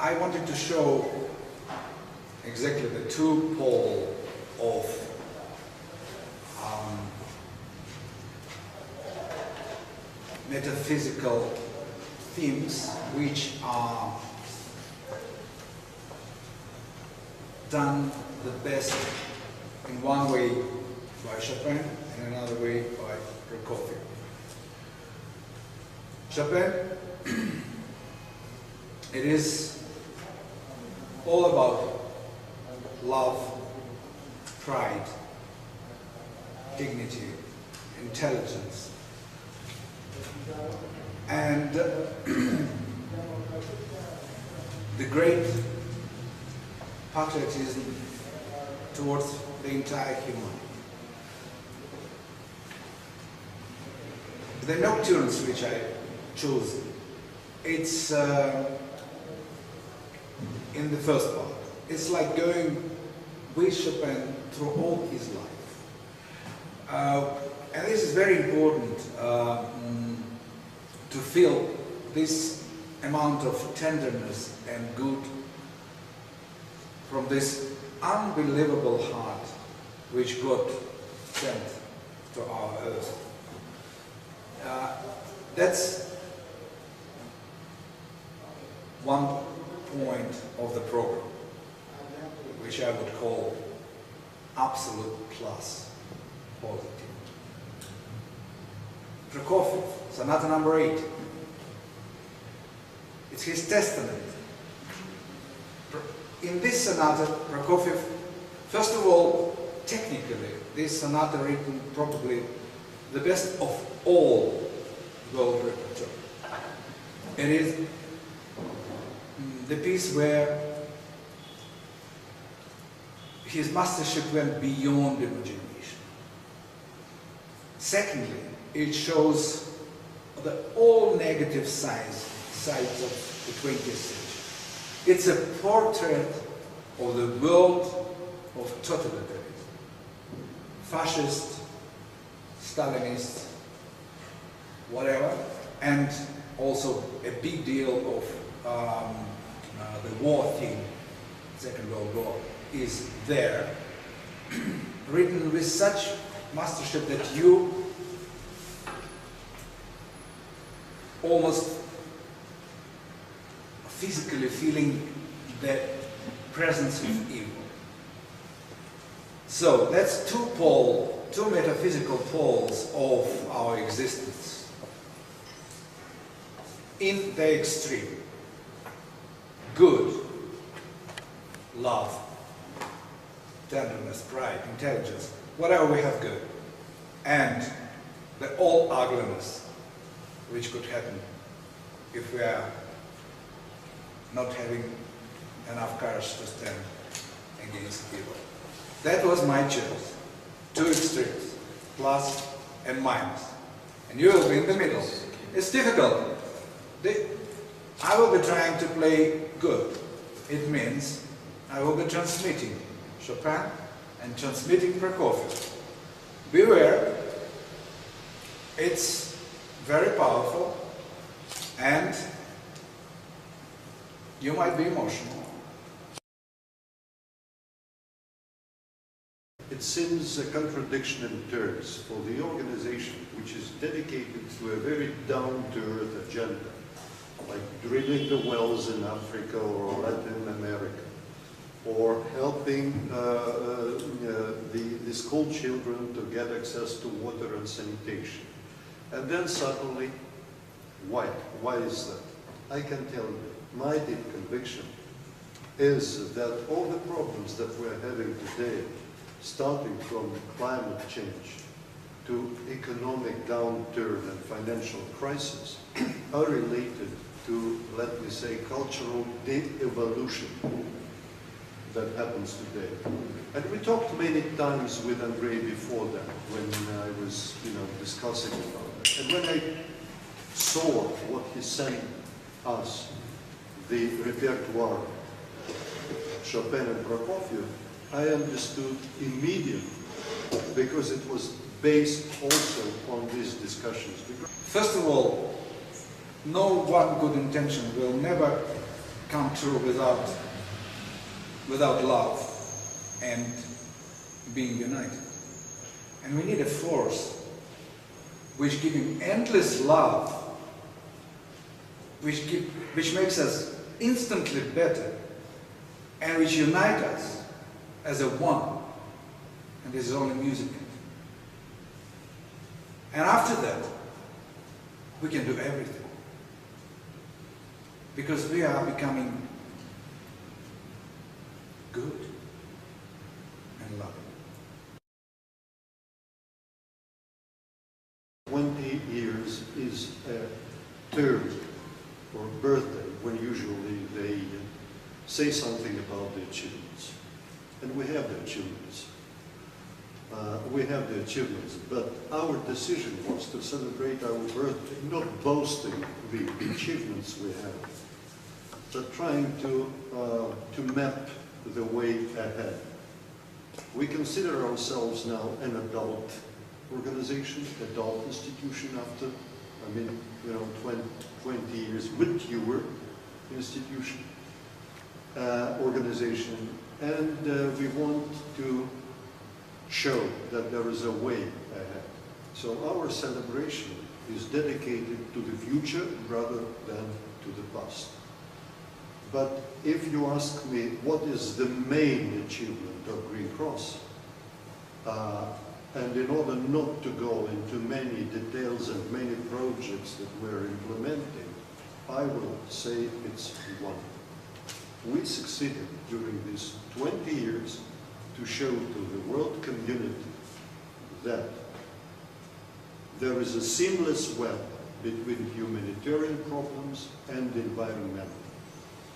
I wanted to show exactly the two poles of metaphysical themes which are done the best in one way by Chopin and another way by Prokofiev. Chopin, it is all about love, pride, dignity, intelligence, and the great patriotism towards the entire human. The nocturnes which I chose, it's in the first part. It's like going with Chopin through all his life. And this is very important to feel this amount of tenderness and good from this unbelievable heart which God sent to our earth. That's one point of the program, which I would call absolute plus positive. Prokofiev, Sonata number 8. It's his testament. In this sonata, Prokofiev, first of all, technically, this sonata written probably the best of all world repertoire. It is the piece where his mastership went beyond imagination. Secondly, it shows the all negative sides of the 20th century. It's a portrait of the world of totalitarianism. Fascist, Stalinist, whatever, and also a big deal of the war theme, Second World War, is there, written with such mastership that you almost physically feeling the presence of evil. So that's two metaphysical poles of our existence. In the extreme, good, love, tenderness, pride, intelligence, whatever we have good, and the all ugliness which could happen if we are not having enough courage to stand against evil. That was my choice. Two extremes, plus and minus. And you will be in the middle. It's difficult. I will be trying to play good. It means I will be transmitting Chopin and transmitting Prokofiev. Beware, it's very powerful and you might be emotional. It seems a contradiction in terms for the organization which is dedicated to a very down-to-earth agenda, like drilling the wells in Africa or Latin America, or helping the school children to get access to water and sanitation. And then suddenly, why? Why is that? I can tell you, my deep conviction is that all the problems that we're having today, starting from climate change to economic downturn and financial crisis, are related to, let me say, cultural de-evolution that happens today. And we talked many times with Andrei before that, when I was, discussing about it. And when I saw what he sent us, the repertoire, Chopin and Prokofiev, I understood immediately, because it was based also on these discussions. First of all, no one good intention will never come true without love and being united. And we need a force which gives him endless love, which makes us instantly better, and which unites us as a one. And this is only music. And after that, we can do everything. Because we are becoming good and loving. 20 years is a term or birthday when usually they say something about the achievements. And we have the achievements. But our decision was to celebrate our birthday, not boasting the achievements we have, but trying to map the way ahead. We consider ourselves now an adult organization, adult institution after, 20 years mature institution, organization, and we want to show that there is a way ahead. So our celebration is dedicated to the future rather than to the past. But if you ask me what is the main achievement of Green Cross, and in order not to go into many details and many projects that we're implementing, I will say it's one. We succeeded during these 20 years to show to the world community that there is a seamless web between humanitarian problems and environmental.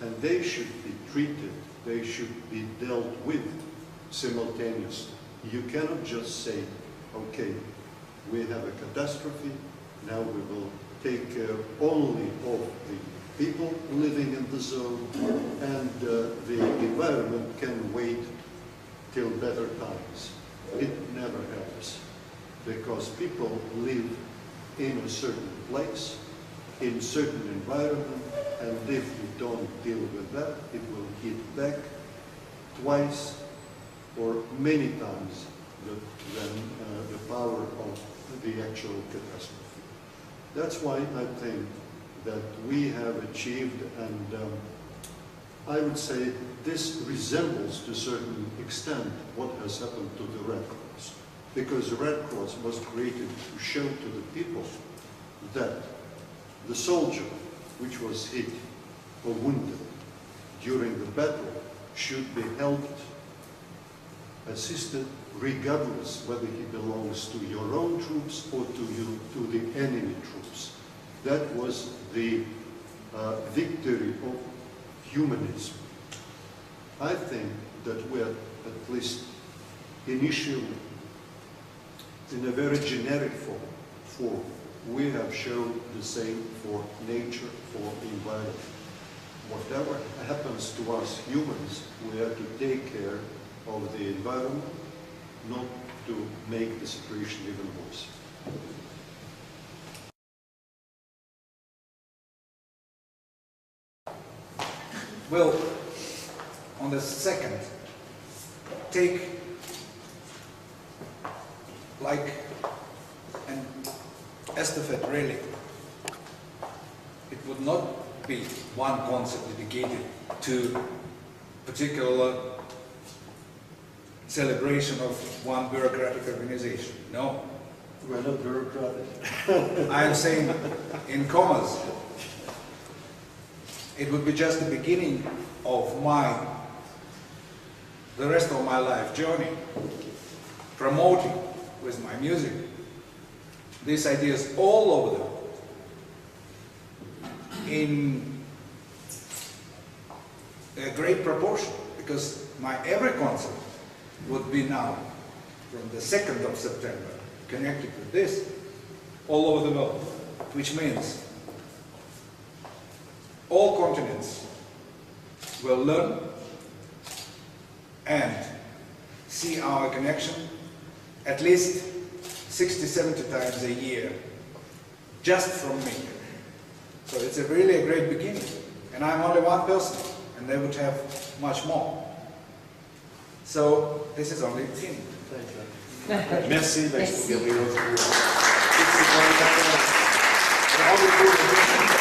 And they should be treated, they should be dealt with simultaneously. You cannot just say, okay, we have a catastrophe, now we will take care only of the people living in the zone, and the environment can wait till better times. It never helps, because people live in a certain place, in certain environment, and if you don't deal with that, it will hit back twice or many times than the power of the actual catastrophe. That's why I think that we have achieved, and I would say this resembles to a certain extent what has happened to the Red Cross, because the Red Cross was created to show to the people that the soldier which was hit or wounded during the battle should be helped, assisted, regardless whether he belongs to your own troops or to the enemy troops. That was the victory of humanism. I think that we are, at least initially, in a very generic form, we have shown the same for nature, for environment. Whatever happens to us humans, we have to take care of the environment, not to make the situation even worse. Well, on the second, take like an estafette rally. It would not be one concert dedicated to particular celebration of one bureaucratic organization. No. We're not bureaucratic. I am saying in commas. It would be just the beginning of the rest of my life journey, promoting with my music these ideas all over the world in a great proportion, because my every concert would be now from the 2nd of September connected with this all over the world, which means all continents will learn and see our connection at least 60-70 times a year, just from me. So it's really a great beginning. And I'm only one person, and they would have much more. So this is only a team. Merci, Maître Gavrilov, pour toutes ces grandes paroles.